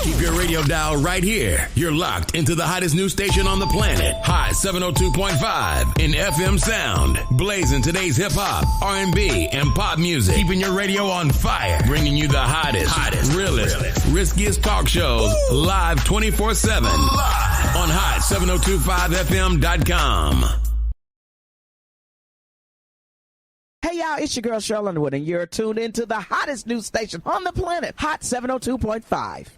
Keep your radio dial right here. You're locked into the hottest news station on the planet. Hot 702.5 in FM sound. Blazing today's hip-hop, R&B, and pop music. Keeping your radio on fire. Bringing you the hottest, realest, riskiest talk shows live 24/7 on hot7025fm.com. Hey y'all, it's your girl Cheryl Underwood, and you're tuned into the hottest news station on the planet, Hot 702.5.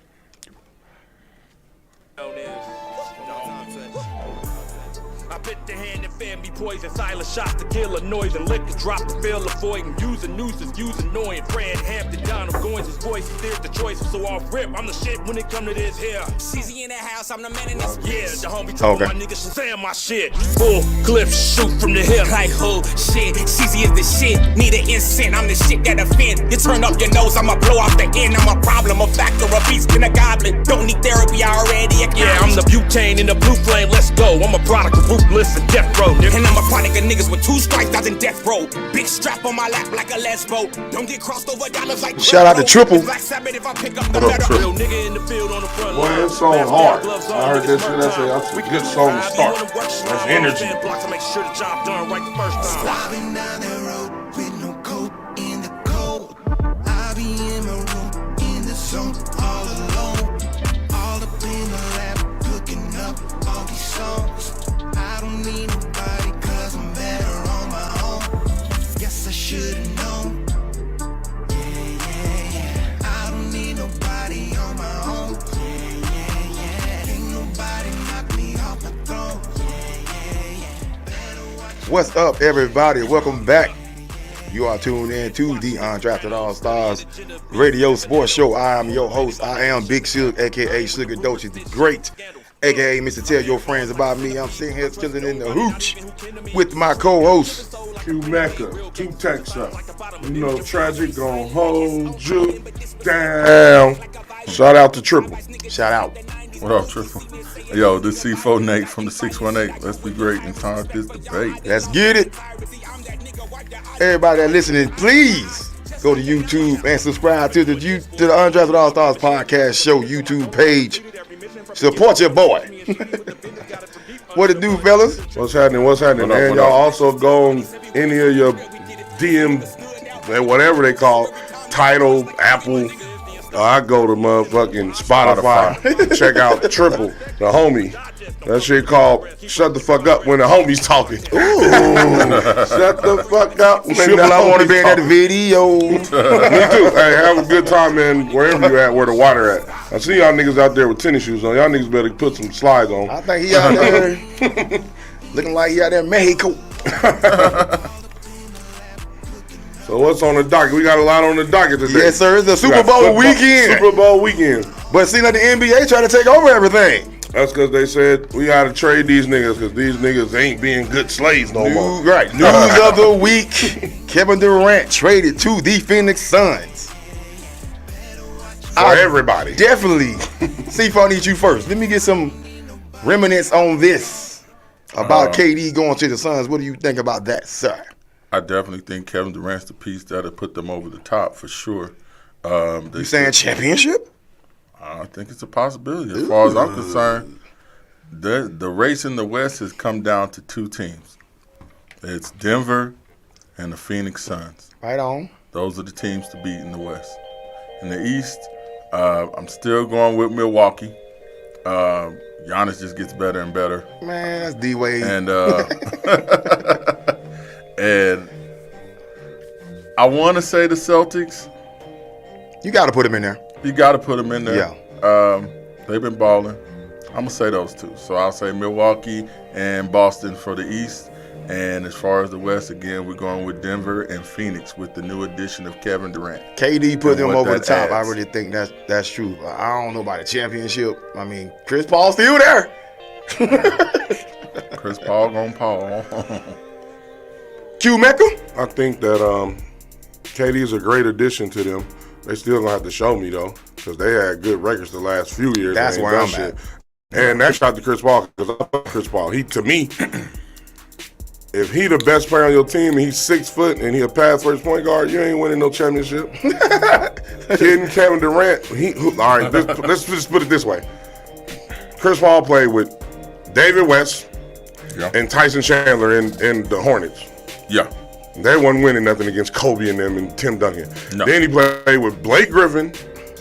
I bit the hand that fed me poison, silent shots to kill a noise, and liquor drop to fill a void, and using nooses, use annoying. Fran Hampton, Donald Goins, his voice is there's the choice, so off rip, I'm the shit when it come to this here. CZ in the house, I'm the man in this bitch. Yeah, the homie told my niggas Shazam my shit. Full clip, shoot from the hip. Like who? Shit, CZ is the shit. Need an instant, I'm the shit that offend. You turn up your nose, I'ma blow off the end. I'm a problem, a factor, a beast in a goblin. Don't need therapy, I already yeah, I'm the butane in the blue flame, let's go. I'm a product of ruthless and death row. And I'm a product of niggas with 2 strikes, I in death row. Big strap on my lap like a lesbo. Don't get crossed over dollars like shout out to Triple. Black Sabbath if I pick up the What up, letter. Triple? Nigga in the field on the front Boy, that song hard. I heard that shit. That's a good song to start. That's energy. Blocks to make sure the job done right the first time. Driving down that road with no coat in the cold. I be in my room in the zone all alone. All up in the lab cooking up all these songs. I don't need nobody cause I'm better on my own. Guess I should've known. Yeah. I don't need nobody on my own. Yeah. Ain't nobody knock me off my throne. What's up, everybody? Welcome back. You are tuned in to the Undrafted Allstars radio sports show. I am your host. I am Big Suge, a.k.a. Sugar Dochi the Great, a.k.a. Mr. Tell Your Friends About Me. I'm sitting here chilling in the hooch with my co-host. Q Mecca, 2 texts up. You know, Tragic gon' hold you down. Shout out to Triple. Shout out. What up, Triple? Yo, this C4 Nate from the 618. Let's be great and start this debate. Let's get it. Everybody that listening, please go to YouTube and subscribe to the Undrafted Allstars podcast show YouTube page. Support your boy. What it do, fellas? What's happening? And y'all also go on any of your DM, whatever they call it, Tidal, Apple. I go to motherfucking Spotify. Check out Triple, the homie. That shit called Shut the Fuck Up When the Homie's Talking. Ooh. Shut the fuck up when Triple, I want to be in that video. Me too. Hey, have a good time, man, wherever you at, where the water at. I see y'all niggas out there with tennis shoes on. Y'all niggas better put some slides on. I think he out there looking like he out there in Mexico. So what's on the docket? We got a lot on the docket today. Yes, sir. It's the Super Bowl weekend. Super Bowl weekend. But see, like the NBA trying to take over everything. That's because they said we got to trade these niggas because these niggas ain't being good slaves no more. Right. News of the week. Kevin Durant traded to the Phoenix Suns. For everybody. Definitely. See if I need you first. Let me get some reminiscence on this about KD going to the Suns. What do you think about that, sir? I definitely think Kevin Durant's the piece that'll put them over the top for sure. You saying championship? I think it's a possibility. As far as I'm concerned, the race in the West has come down to 2 teams. It's Denver and the Phoenix Suns. Right on. Those are the teams to beat in the West. In the East, I'm still going with Milwaukee. Giannis just gets better and better. Man, that's D-Wade. And and I want to say the Celtics. You got to put him in there. You got to put them in there. Yeah. They've been balling. I'm going to say those 2. So I'll say Milwaukee and Boston for the East. And as far as the West, again, we're going with Denver and Phoenix with the new addition of Kevin Durant. KD put them over the top. Adds. I really think that's true. I don't know about a championship. I mean, Chris Paul's still there. Chris Paul gonna Paul. Q Mecca? I think that KD is a great addition to them. They still gonna have to show me though, because they had good records the last few years. That's where I'm at. And that shot to Chris Paul, because I love Chris Paul. He, to me, if he the best player on your team and he's 6 foot and he a pass first point guard, you ain't winning no championship. Kidding Kevin Durant. All right, let's just put it this way. Chris Paul played with David West and Tyson Chandler in the Hornets. Yeah. They wasn't winning nothing against Kobe and them and Tim Duncan. No. Then he played with Blake Griffin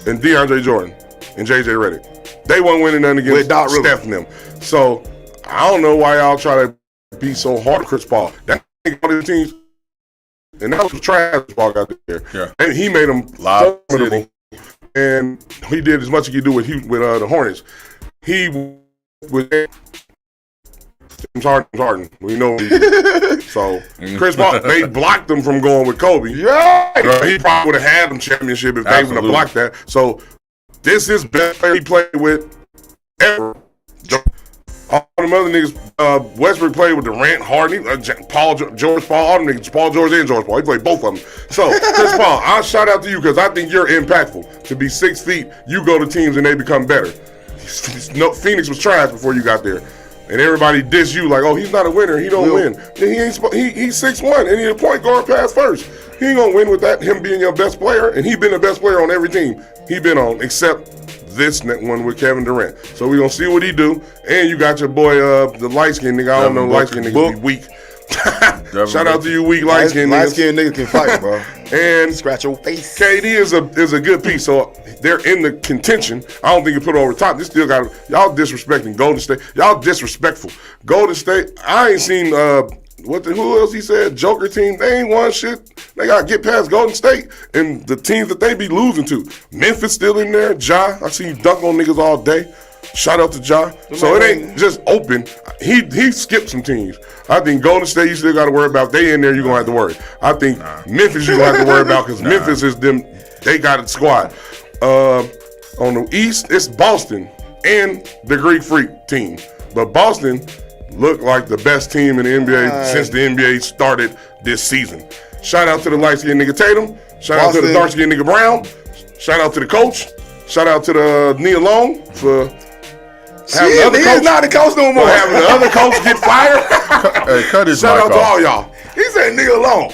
and DeAndre Jordan and J.J. Redick. They wasn't winning nothing against Steph and them. So I don't know why y'all try to be so hard on Chris Paul. That all the teams, and that was trash Paul got there. Yeah. And he made them formidable. And he did as much as he could do with the Hornets. He was James Harden. We know what he did. So Chris Paul, they blocked him from going with Kobe. Yeah, he probably would have had them championship if they would have blocked that. So this is best player he played with ever. All them other niggas, Westbrook played with Durant, Harden, George Paul, all them niggas, Paul George and George Paul. He played both of them. So Chris Paul, I'll shout out to you because I think you're impactful. To be 6 feet, you go to teams and they become better. No, Phoenix was trash before you got there. And everybody diss you like, oh, he's not a winner. He don't win. He's 6'1", and he's a point guard pass first. He ain't going to win with that, him being your best player. And he been the best player on every team he been on, except this one with Kevin Durant. So we're going to see what he do. And you got your boy, the light-skinned nigga. I don't know, light-skinned niggas be weak. Shout out to you weak light-skinned niggas. Light-skinned niggas can fight, bro. And scratch your face. KD is a good piece. So they're in the contention. I don't think you put it over the top. They still got y'all disrespecting Golden State. Y'all disrespectful. Golden State, I ain't seen who else he said? Joker team, they ain't won shit. They got to get past Golden State and the teams that they be losing to. Memphis still in there. Ja, I see you dunk on niggas all day. Shout out to Ja. So it ain't just open. He skipped some teams. I think Golden State you still got to worry about. They in there, you're going to have to worry. I think Memphis you're going to have to worry about because Memphis is them. They got a squad. On the East, it's Boston and the Greek Freak team. But Boston look like the best team in the NBA since the NBA started this season. Shout out to the light-skinned nigga Tatum. Shout out to the dark-skinned nigga Brown. Shout out to the coach. Shout out to the Nia Long for having the other coach. Not the coach no more. Having the other coach get fired. Hey, cut his Shout mic out to off. all y'all. He said Nia Long.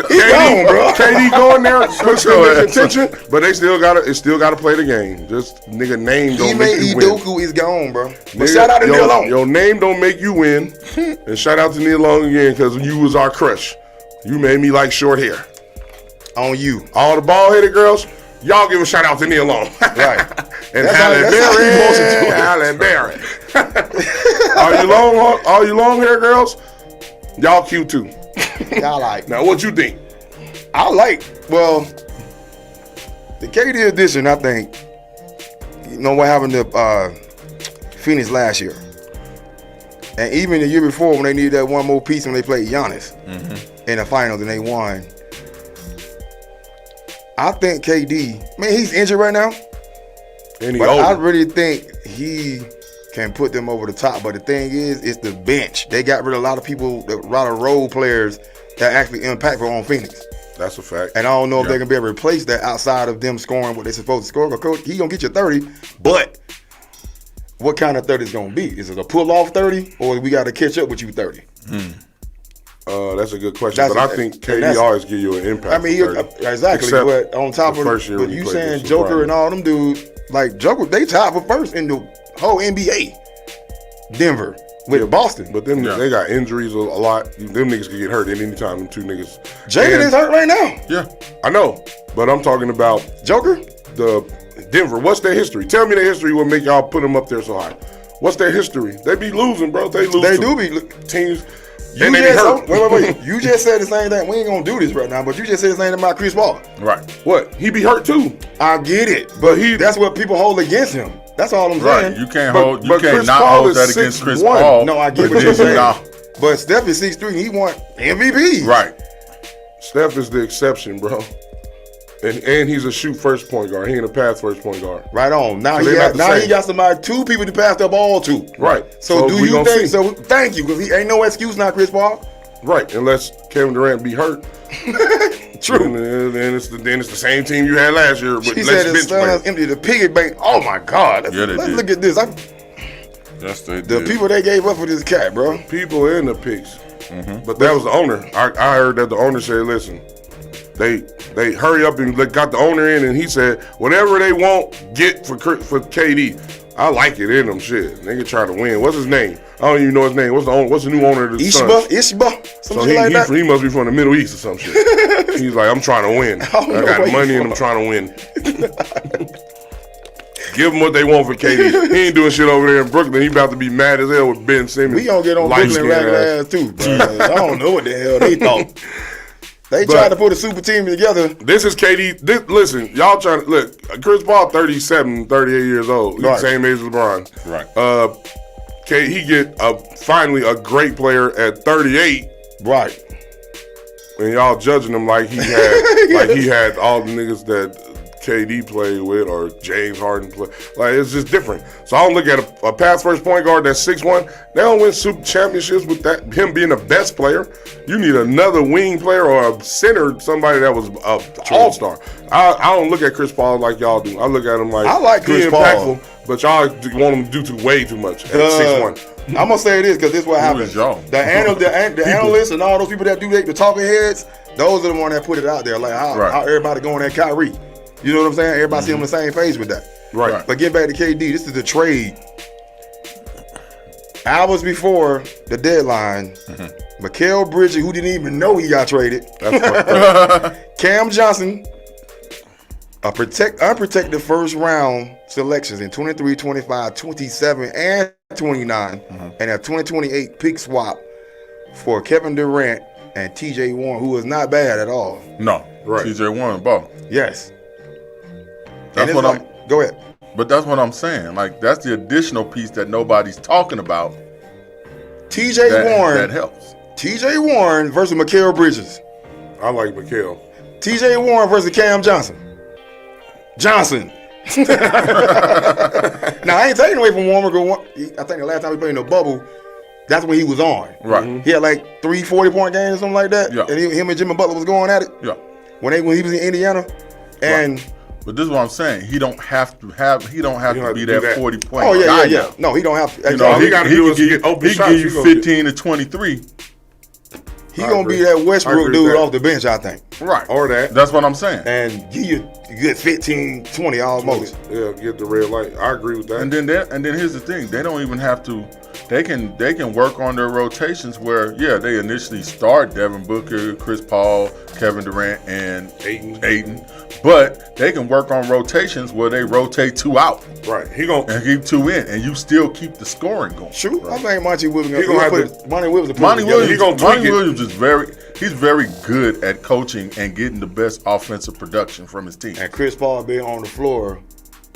He gone, bro. KD going there, puts them in contention, but they still gotta play the game. Just nigga name don't make you win. Idoku is gone, bro. But shout out to Nia Long. Your name don't make you win. And shout out to Nia Long again because you was our crush. You made me like short hair. On you. All the bald-headed girls, y'all give a shout out to Nia Long. Right. And Halle Berry. All you long hair girls, y'all cute too. Y'all like. Now what you think? I like, well, the KD edition, I think, you know what happened to Phoenix last year. And even the year before when they needed that one more piece when they played Giannis in the finals and they won. I think KD, man, he's injured right now. And but I really think he can put them over the top. But the thing is, it's the bench. They got rid of a lot of people, a lot of role players that actually impactful on Phoenix. That's a fact. And I don't know if they're going to be able to replace that outside of them scoring what they're supposed to score. Because he's going to get you 30, but what kind of 30 is going to be? Is it a pull-off 30, or we got to catch up with you 30? That's a good question. But I think KD always give you an impact. I mean, exactly. But on top of it, but you saying Joker and all them dudes, like Joker, they tied for first in the whole NBA. Denver with Boston. But them they got injuries a lot. Them niggas can get hurt at any time. Them two niggas. Jaden is hurt right now. Yeah, I know. But I'm talking about Joker. The Denver. What's their history? Tell me their history will make y'all put them up there so high. What's their history? They be losing, bro. They lose. They do be teams. You just, wait. You just said the same thing. We ain't gonna do this right now, but you just said the same thing about Chris Paul. Right. What? He be hurt too. I get it, but that's what people hold against him. That's all I'm saying. Right. You can't hold that against Chris Paul. No, I get what you're saying. But Steph is 6'3", he won MVP. Right. Steph is the exception, bro. And he's a shoot first point guard. He ain't a pass first point guard. Right on. Now he got somebody, two people to pass the ball to. Right. So do you think so? Thank you, because he ain't no excuse now, Chris Paul. Right, unless Kevin Durant be hurt. True. Then it's the same team you had last year. With she said his sons emptied the piggy bank. Oh my God! Let's look at this. The people they gave up for this cat, bro. People in the pigs. But that was the owner. I heard that the owner said, listen, they hurry up and got the owner in, and he said, whatever they want, get for KD. I like it in them. Shit, nigga trying to win. What's his name? I don't even know his name. What's the new owner of the Suns? Ishba. So he must be from the Middle East or some shit. He's like, I'm trying to win. I got money and I'm trying to win. Give them what they want for KD. He ain't doing shit over there in Brooklyn. He about to be mad as hell with Ben Simmons. We gonna get on Brooklyn ragged ass too, bro. I don't know what the hell they thought. They tried to put a super team together. This is KD. Listen, y'all trying to look. Chris Paul, 37, 38 years old. He's the same age as LeBron. Right. He get finally a great player at 38. Right. And y'all judging him like he had all the niggas that KD played with or James Harden played. Like, it's just different. So I don't look at a pass first point guard that's 6'1". They don't win super championships with him being the best player. You need another wing player or a center, somebody that was an all-star. I don't look at Chris Paul like y'all do. I look at him like, I like Chris Paul, but y'all want him to do way too much at 6'1". I'm gonna say this because this is what happened. The analysts and all those people that do the talking heads, those are the ones that put it out there. Like how everybody going at Kyrie. You know what I'm saying? Everybody see on the same page with that. Right. But getting back to KD, this is the trade. Hours before the deadline, Mikal Bridges, who didn't even know he got traded. Cam Johnson, unprotected first round selections in 23, 25, 27, and 29, and a 2028 pick swap for Kevin Durant and TJ Warren, who was not bad at all. No. Right. TJ Warren ball. Yes. That's what Go ahead. But that's what I'm saying. Like, that's the additional piece that nobody's talking about. TJ Warren. That helps. TJ Warren versus Mikal Bridges. I like Mikal. TJ Warren versus Cam Johnson. Now, I ain't taking away from Warren. I think the last time we played in the bubble, that's when he was on. Right. He had like 3 40-point games or something like that. Yeah. And him and Jimmy Butler was going at it. Yeah. When he was in Indiana. And but this is what I'm saying. He don't have to be that 40-point. Oh yeah. No, he don't have to. You know, all he got to do is get open shots. He give you 15 to 23 He gonna be that Westbrook dude off the bench, I think. Right. Or that. That's what I'm saying. And give you a good 15, 20 almost. Yeah, get the red light. I agree with that. And then here's the thing. They don't even have to. They can work on their rotations where, they initially start Devin Booker, Chris Paul, Kevin Durant, and Ayton. But they can work on rotations where they rotate 2 out. Right. And keep 2 in, and you still keep the scoring going. Sure. Right. I think Monty Williams. Monty Williams is very good at coaching and getting the best offensive production from his team. And Chris Paul being on the floor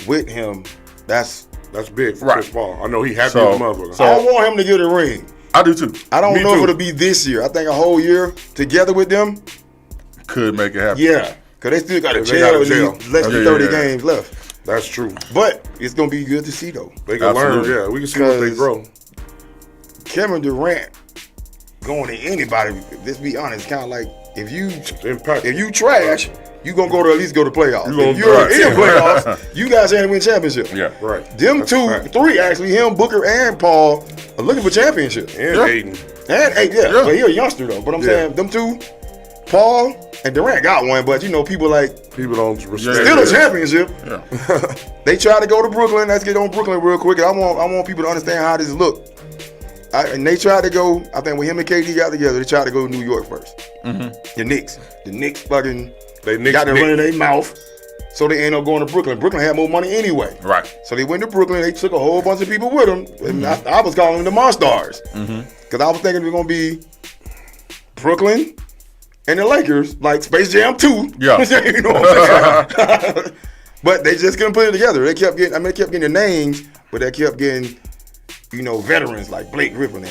with him, that's big for Chris Paul. I know he happy with the motherfucker. So I want him to get a ring. I do too. I don't know if it'll be this year. I think a whole year together with them could make it happen. Yeah, because they still got to jail. Less than 30 games left. That's true. But it's gonna be good to see though. They can learn. Yeah, we can see what they grow. Kevin Durant going to anybody. Let's be honest. Kind of like if you trash. You gonna go to at least go to playoffs. If you're in the playoffs, you guys ain't win championship. Yeah, right. Them three actually, him, Booker, and Paul are looking for championship. And Ayton. But he a youngster though. But I'm saying them two, Paul and Durant got one. But people don't respect. Still a championship. Yeah. They try to go to Brooklyn. Let's get on Brooklyn real quick. I want people to understand how this look. And they tried to go. I think when him and KD got together, they tried to go to New York first. The Knicks fucking. They got to run in their mouth, so they ended up going to Brooklyn. Brooklyn had more money anyway. Right. So they went to Brooklyn. They took a whole bunch of people with them. And I was calling them the Monstars. Because I was thinking it was going to be Brooklyn and the Lakers, like Space Jam 2. Yeah. You know what I'm saying? But they just couldn't put it together. They kept getting the names, but they kept getting, veterans like Blake Griffin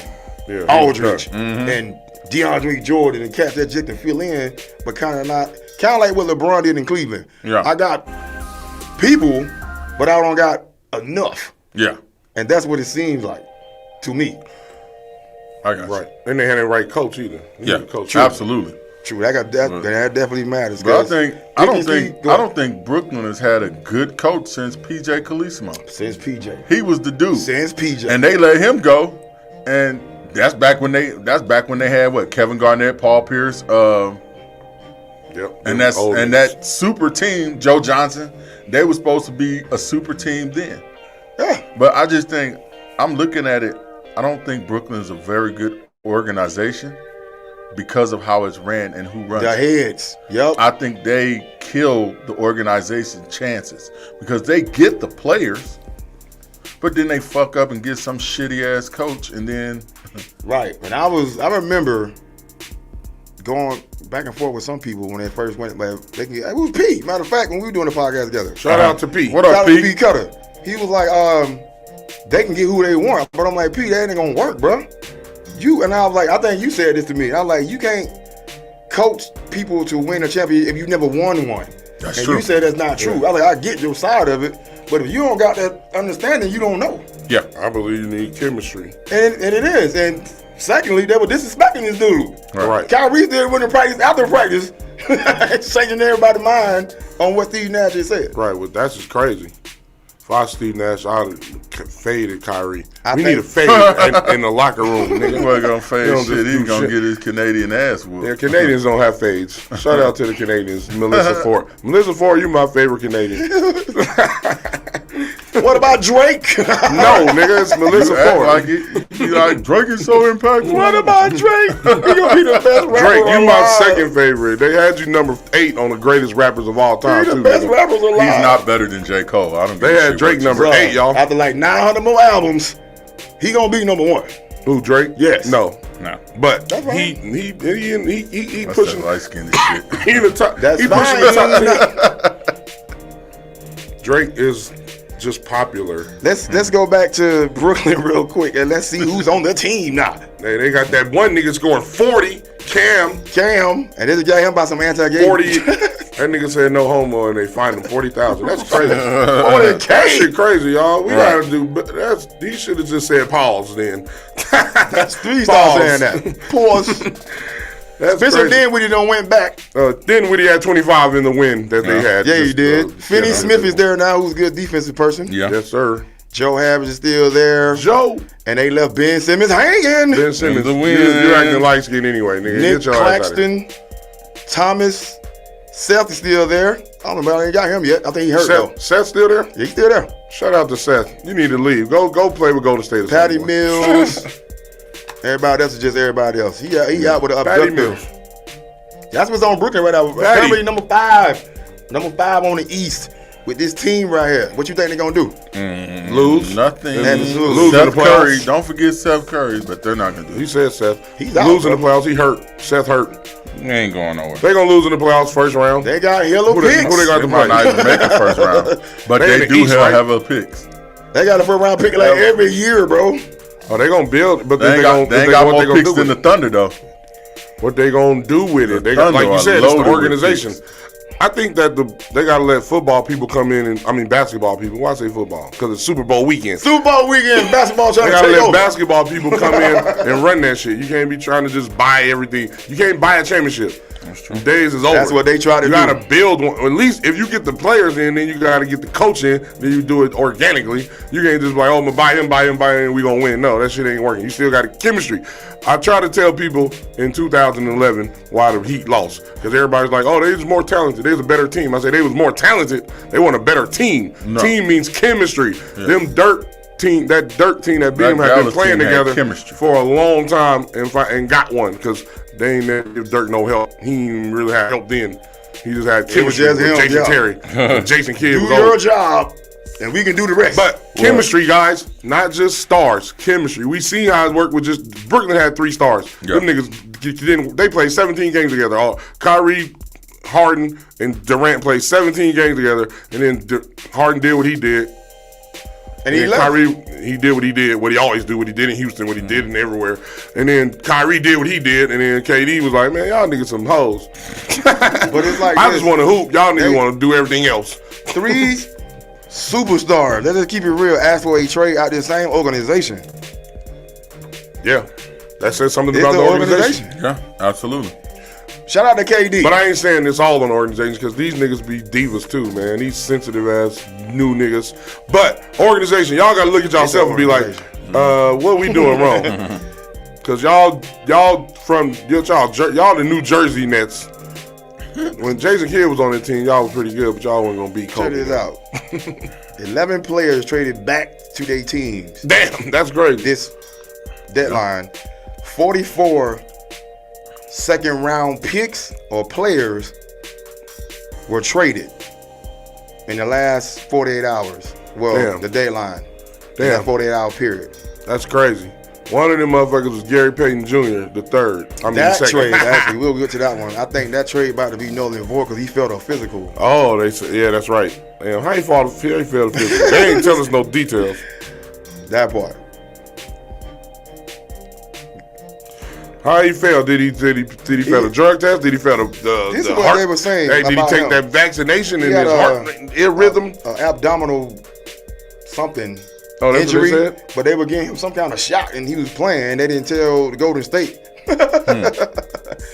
and Aldridge and DeAndre Jordan and cats that just can fill in, but kind of like what LeBron did in Cleveland. Yeah. I got people, but I don't got enough. Yeah. And that's what it seems like to me. I got right. And they had the right coach either. Coach. Absolutely. True. That definitely matters. But I don't think Brooklyn has had a good coach since PJ Kalissimo. Since PJ. He was the dude. Since PJ. And they let him go, and That's back when they had what? Kevin Garnett, Paul Pierce, and that super team, Joe Johnson. They were supposed to be a super team then. Yeah. But I just think, I'm looking at it, I don't think Brooklyn is a very good organization because of how it's ran and who runs Their it. heads. Yep. I think they kill the organization's chances because they get the players, but then they fuck up and get some shitty ass coach, and then Right. And I remember going back and forth with some people when they first went. It was Pete. Matter of fact, when we were doing the podcast together. Shout out to Pete. What Shout up, out to Pete? Pete Cutter. He was like, they can get who they want, but I'm like, Pete, that ain't gonna work, bro. And I was like, I think you said this to me. I was like, you can't coach people to win a championship if you never won one. That's and true. You said that's not true. I was like, I get your side of it, but if you don't got that understanding, you don't know. Yeah. I believe you need chemistry. And it is. And secondly, they were disrespecting this dude. Right. Kyrie still went to practice after practice, changing everybody's mind on what Steve Nash had said. Right. Well, that's just crazy. If I was Steve Nash, I'd have faded Kyrie. We think- need a fade in the locker room, nigga. We're gonna fade They don't shit. just He's do gonna shit. get his Canadian ass whooped. Yeah, Canadians don't have fades. Shout out to the Canadians. Melissa Ford. Melissa Ford, you my favorite Canadian. What about Drake? No, nigga, it's Melissa You act Ford. like it. You like Drake is so impactful. What about Drake? He gonna be the best rapper Drake, you my alive. second favorite. They had you number 8 on the greatest rappers of all time, He the too. best nigga. rappers alive. He's not better than J. Cole. I don't. They give a had shit Drake what you number say. 8, y'all. After like 900 more albums, he gonna be number 1. Who, Drake? Yes. No. No, But That's he fine. pushing. that's that light skinned shit. He in the top. That's he fine. pushing the top 10. Drake is just popular. Let's go back to Brooklyn real quick and let's see who's on the team now. They got that one nigga scoring 40. Cam, And this got him by some anti-gay. 40. That nigga said no homo and they fined him 40,000. That's crazy. 40K. That shit crazy, y'all. We Right. gotta do. He should have just said pause then. That's 3 stars saying that. Pause. That's Spencer crazy. Dinwiddie done went back. Dinwiddie had 25 in the win that they had. Yeah, he Just, did. Finney yeah. Smith is there now, who's a good defensive person. Yeah. Yes, sir. Joe Havers is still there. Joe. And they left Ben Simmons hanging. Ben Simmons. the You, win. you're acting light skinned anyway, nigga. Nick Get your ass out of here. Claxton, Thomas, Seth is still there. I don't know, I ain't got him yet. I think he hurt though. Seth still there? Yeah, he's still there. Shout out to Seth. You need to leave. Go play with Golden State. Or Patty something, boy. Mills. Everybody else is just everybody else. He out with the Patty abductor. Mills. That's what's on Brooklyn right now. Patty. Currently number 5. Number 5 on the East with this team right here. What you think they're gonna do? Lose. Nothing. And lose in Seth the playoffs. Curry. Don't forget Seth Curry, but they're not gonna do He it. said Seth. He's out, losing the bro. playoffs. He hurt. Seth hurt. He ain't going nowhere. They gonna lose in the playoffs first round. They got yellow Who they picks. got They to might not play? even make the first round, but They they in the do East, right? have a picks. They got a first round pick like every year, bro. Oh, they gonna build, but They then ain't gonna, got, they ain't got what more they gonna picks do than the with Thunder though. it. What they gonna do with it? They got, Thunder like you are said, it's the loaded with organization. picks. I think that they gotta let football people come in, and I mean basketball people. Why say football? Because it's Super Bowl weekend. Super Bowl weekend, basketball trying They to gotta take let over. basketball people come in and run that shit. You can't be trying to just buy everything. You can't buy a championship. That's true. Them days is over. That's what they try to you do. You gotta build one. At least if you get the players in, then you gotta get the coach in. Then you do it organically. You can't just be like, oh, I'm gonna buy him, and we gonna win. No, that shit ain't working. You still got a chemistry. I try to tell people in 2011 why the Heat lost. Because everybody's like, oh, they was more talented. They was a better team. I said they was more talented. They want a better team. No. Team means chemistry. Yeah. Them Dirk team that beat them have been Dallas playing team had together chemistry. for a long time and got one because they ain't never give Dirk no help. He didn't really have help then. He just had chemistry just with him, Jason yeah. Terry. And Jason Kidd Do was your old. job, and we can do the rest. But chemistry, guys, not just stars. Chemistry. We see how it worked with just Brooklyn had 3 stars. Yeah. Them niggas they played 17 games together. Kyrie, Harden, and Durant played 17 games together, and then Harden did what he did. and he And left. Kyrie, he did what he did, what he always do, what he did in Houston, what he did in everywhere. And then Kyrie did what he did, and then KD was like, man, y'all niggas some hoes. But it's like I this. just want to hoop. Y'all niggas They- want to do everything else. 3 superstars. Let's just keep it real. Ask for a trade out the same organization. Yeah. That says something It's about the the organization. Yeah, absolutely. Shout out to KD. But I ain't saying this all on organizations because these niggas be divas too, man. These sensitive ass new niggas. But organization, y'all got to look at yourself and be like, what we doing wrong? Cause y'all the New Jersey Nets. When Jason Kidd was on that team, y'all was pretty good, but y'all wasn't gonna beat Kobe. Check this out. 11 players traded back to their teams. Damn, that's great. This deadline, 44 second round picks or players were traded in the last 48 hours. Well, the deadline. In that 48-hour period. That's crazy. One of them motherfuckers was Gary Payton Jr., the third. The second. Trade, actually, we'll get to that one. I think that trade about to be null and void because he felt a physical. Oh, they said, yeah, that's right. Damn, how he felt a physical? They ain't tell us no details. That part. How he failed? Did he fail a drug test? Did he fail the This is heart? what they were saying. Hey, did he take that vaccination and his heart rhythm? Abdominal something. Oh, that's injury, what they said? but they were giving him some kind of shot, and he was playing. They didn't tell the Golden State.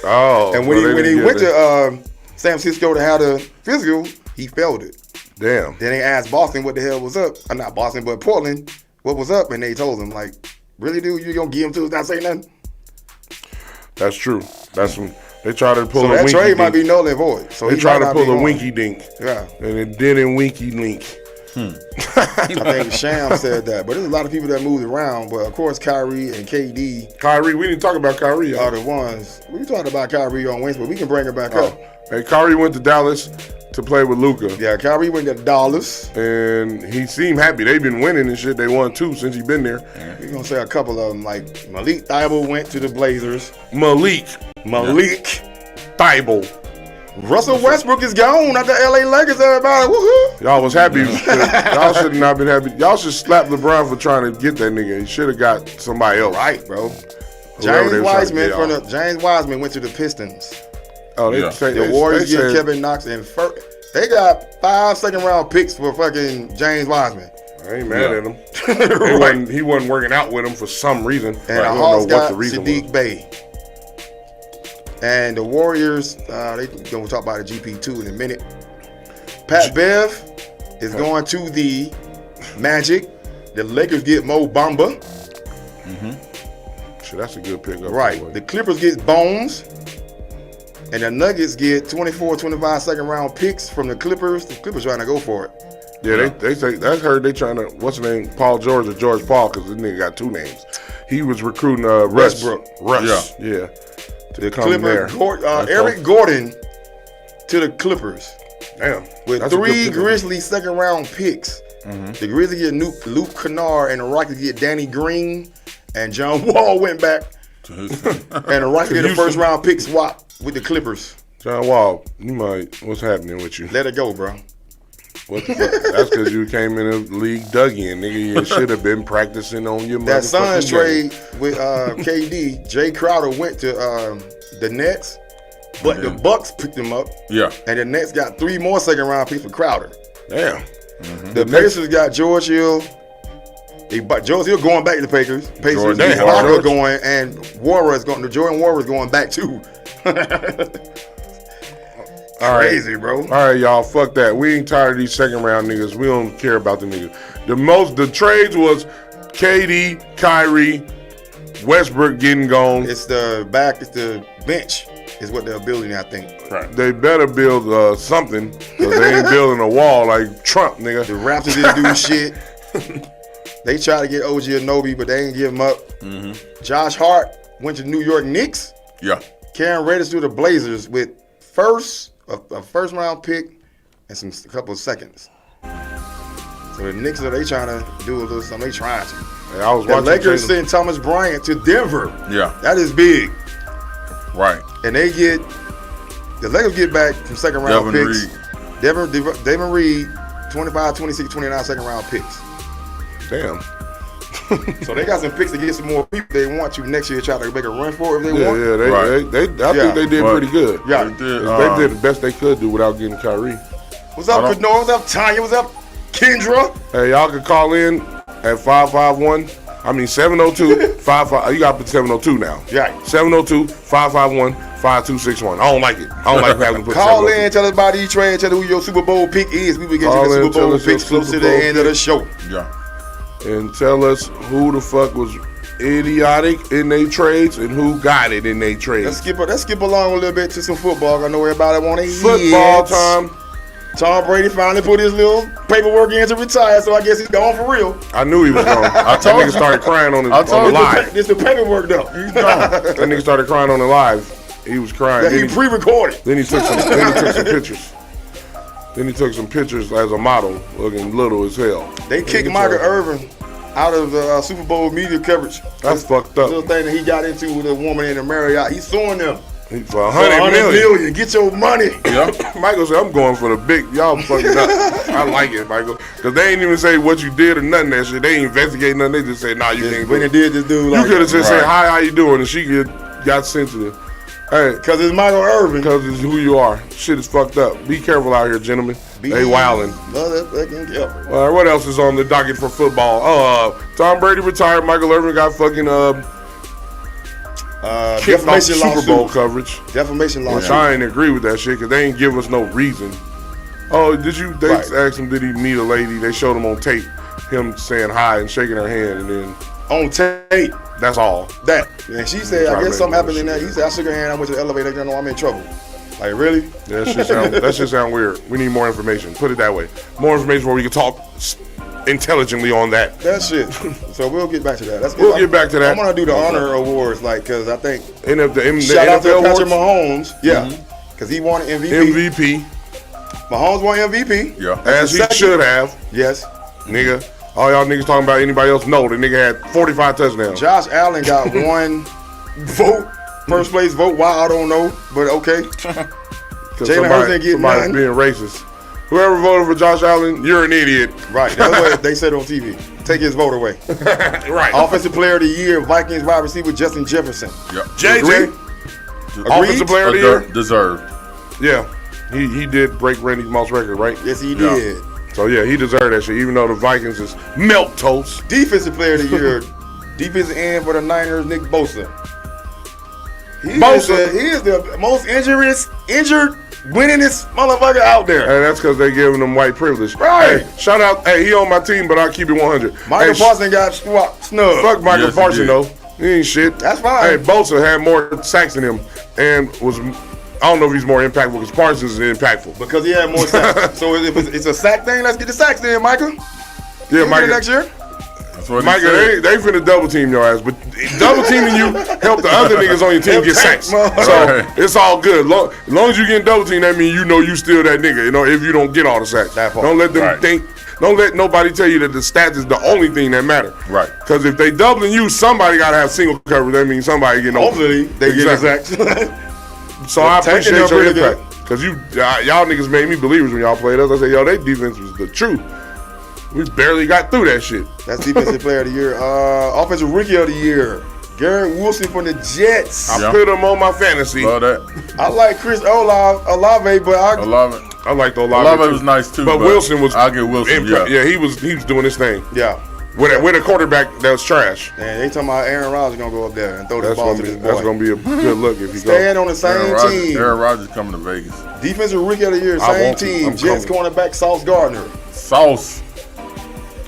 Oh, and when he went to San Francisco to have the physical, he failed it. Damn. Then they asked Boston what the hell was up. Not Boston, but Portland, what was up? And they told him, like, really, dude, you gonna give him to us not say nothing? That's true. That's when they try to pull a that winky trade dink. Might be null and void. So they try to pull a winky dink. Yeah. And it didn't winky link. I think Sham said that, but there's a lot of people that moved around. But of course, Kyrie and KD. Kyrie, we didn't talk about Kyrie. Are the ones we talked about Kyrie on Wednesday, but we can bring it back up. Hey, Kyrie went to Dallas to play with Luka. Yeah, Kyrie went to Dallas, and he seemed happy. They've been winning and shit. They won 2 since he's been there. We're gonna say a couple of them, like Malik Thibault went to the Blazers. Malik Thibault. Russell Westbrook is gone at the LA Lakers. Everybody, woohoo! Y'all was happy. Y'all should not been happy. Y'all should slap LeBron for trying to get that nigga. He should have got somebody else. Right, bro. James Wiseman went to the Pistons. Oh, the Warriors get Kevin Knox and they got 5 second-round picks for fucking James Wiseman. I ain't mad at him. Right. He wasn't working out with him for some reason. And the Hawks got Sadiq Bey. And the Warriors, they're going to talk about the GP2 in a minute. Pat Bev is going to the Magic. The Lakers get Mo Bamba. Shit, that's a good pickup. Right. The Clippers get Bones. And the Nuggets get 24, 25 second-round picks from the Clippers. The Clippers trying to go for it. Yeah, they say, I heard they trying to, what's his name, Paul George or George Paul, because this nigga got 2 names. He was recruiting Westbrook. Yeah. The Clippers, Eric Gordon to the Clippers. Damn. With 3 Grizzlies second-round picks. The Grizzlies get Luke Kennard, and the Rockets get Danny Green, and John Wall went back. And the Rockets get a first-round pick swap with the Clippers. John Wall, what's happening with you? Let it go, bro. What the fuck? That's because you came in the league dug in, nigga. You should have been practicing on your that Suns trade with KD. Jay Crowder went to the Nets, but the Bucks picked him up. Yeah. And the Nets got 3 more second-round picks for Crowder. Damn. The Pacers got George Hill. George Hill going back to the Pacers. Pacers going, and Jordan Warriors going back too. Crazy, bro. All right, y'all. Fuck that. We ain't tired of these second-round niggas. We don't care about the niggas. The trades was KD, Kyrie, Westbrook getting gone. It's the bench is what they're building, I think. Right. They better build something, because they ain't building a wall like Trump, nigga. The Raptors didn't do shit. They tried to get OG Anunoby, but they ain't give him up. Josh Hart went to New York Knicks. Yeah. Karen Reddish to the Blazers with a first-round pick and a couple of seconds. So the Knicks they trying to do a little something. They trying to. The Lakers send Thomas Bryant to Denver. Yeah. That is big. Right. And the Lakers get back from second-round picks. Devin Reed, 25, 26, 29 second-round picks. Damn. So they got some picks to get some more people they want to next year try to make a run for it if they want. Yeah, I think they did pretty good. Yeah. They did the best they could do without getting Kyrie. What's up, Kennard? What's up, Tanya? What's up, Kendra? Hey, y'all can call in at 702-55. You got to put 702 now. Yeah. 702-551-5261. I don't like it. I don't like having to put Call in, tell us about these trades, tell us who your Super Bowl pick is. We will get you the Super Bowl picks close to the end of the show. Yeah. And tell us who the fuck was idiotic in their trades and who got it in their trades. Let's skip along a little bit to some football. I know everybody want to eat. Football time. Tom Brady finally put his little paperwork in to retire, so I guess he's gone for real. I knew he was gone. That nigga started crying on the live. It's the paperwork though. He's gone. That nigga started crying on the live. He was crying. Yeah, he pre-recorded. Then he took some pictures. Then he took some pictures as a model, looking little as hell. They kicked Michael Irvin out of the Super Bowl media coverage. That's fucked up. The little thing that he got into with a woman in the Marriott. He's suing them. For $100 million. Get your money. Yeah. Michael said, I'm going for the big. Y'all fucking up. I like it, Michael. Because they ain't even say what you did or nothing of that shit. They ain't investigate nothing. They just say, nah, you can't. When they did this dude, you could have just said, hi, how you doing? And she got sensitive. Hey, because it's Michael Irvin. Because it's who you are. Shit is fucked up. Be careful out here, gentlemen. They wildin'. All right, what else is on the docket for football? Tom Brady retired. Michael Irvin got fucking defamation Super Bowl coverage. Defamation lawsuit. Which I ain't agree with that shit because they ain't give us no reason. Oh, did you? They asked him, did he meet a lady? They showed him on tape, him saying hi and shaking her hand, and then on tape. That's all. That. And she said, I guess something happened in that. He said, I shook her hand. I went to the elevator. I know I'm in trouble. Like, really? That shit sound weird. We need more information. Put it that way. More information where we can talk intelligently on that. That shit. So we'll get back to that. We'll get back to that. I'm gonna do the honor awards, because I think the shout out to NFL Patrick Mahomes. Yeah, because he won MVP. Mahomes won MVP. Yeah, as he should have. Yes, nigga. All y'all niggas talking about anybody else? No, the nigga had 45 touchdowns. Josh Allen got one vote, first place vote. Why I don't know, but okay. Jalen Hurts didn't get none. Being racist. Whoever voted for Josh Allen, you're an idiot. Right. That's what they said on TV. Take his vote away. Right. Offensive Player of the Year, Vikings wide receiver Justin Jefferson. Yep. JJ. Offensive Player of the Year. Deserved. Yeah. He did break Randy Moss record, right? Yes, he did. So yeah, he deserved that shit. Even though the Vikings is milk toast. Defensive Player of the Year, defensive end for the Niners, Nick Bosa. He is the most injured, winningest motherfucker out there. Hey, that's because they giving him white privilege. Right. Hey, shout out. Hey, he on my team, but I'll keep it 100. Michael Parsons got snubbed. Fuck Michael Parsons though. He ain't shit. That's fine. Hey, Bosa had more sacks than him, and was. I don't know if he's more impactful because Parsons is impactful. Because he had more sacks. So if it's a sack thing, let's get the sacks then, Michael. Yeah, Michael. Next year. That's what Michael, they finna double team your ass, but double teaming you help the other niggas on your team get sacks. So it's all good. As long as you get double team, that means you know you still that nigga. You know, if you don't get all the sacks, don't let them think. Don't let nobody tell you that the stats is the only thing that matter. Right. Because if they doubling you, somebody gotta have single coverage. That means somebody getting over. Hopefully they get sacks. So I appreciate your impact. Because y'all niggas made me believers when y'all played us. I said, yo, their defense was the truth. We barely got through that shit. That's Defensive Player of the Year. Offensive Rookie of the Year, Garrett Wilson from the Jets. I put him on my fantasy. Love that. I like Chris Olave, but I like the Olave. Olave was nice too. But Wilson was. I'll get Wilson. Yeah, he was doing his thing. Yeah. With a quarterback that was trash. And they talking about Aaron Rodgers gonna go up there and throw the ball to this boy. That's gonna be a good look if he goes. Staying on the same team. Aaron Rodgers coming to Vegas. Defensive Rookie of the Year, same team. Jets cornerback Sauce Gardner. Sauce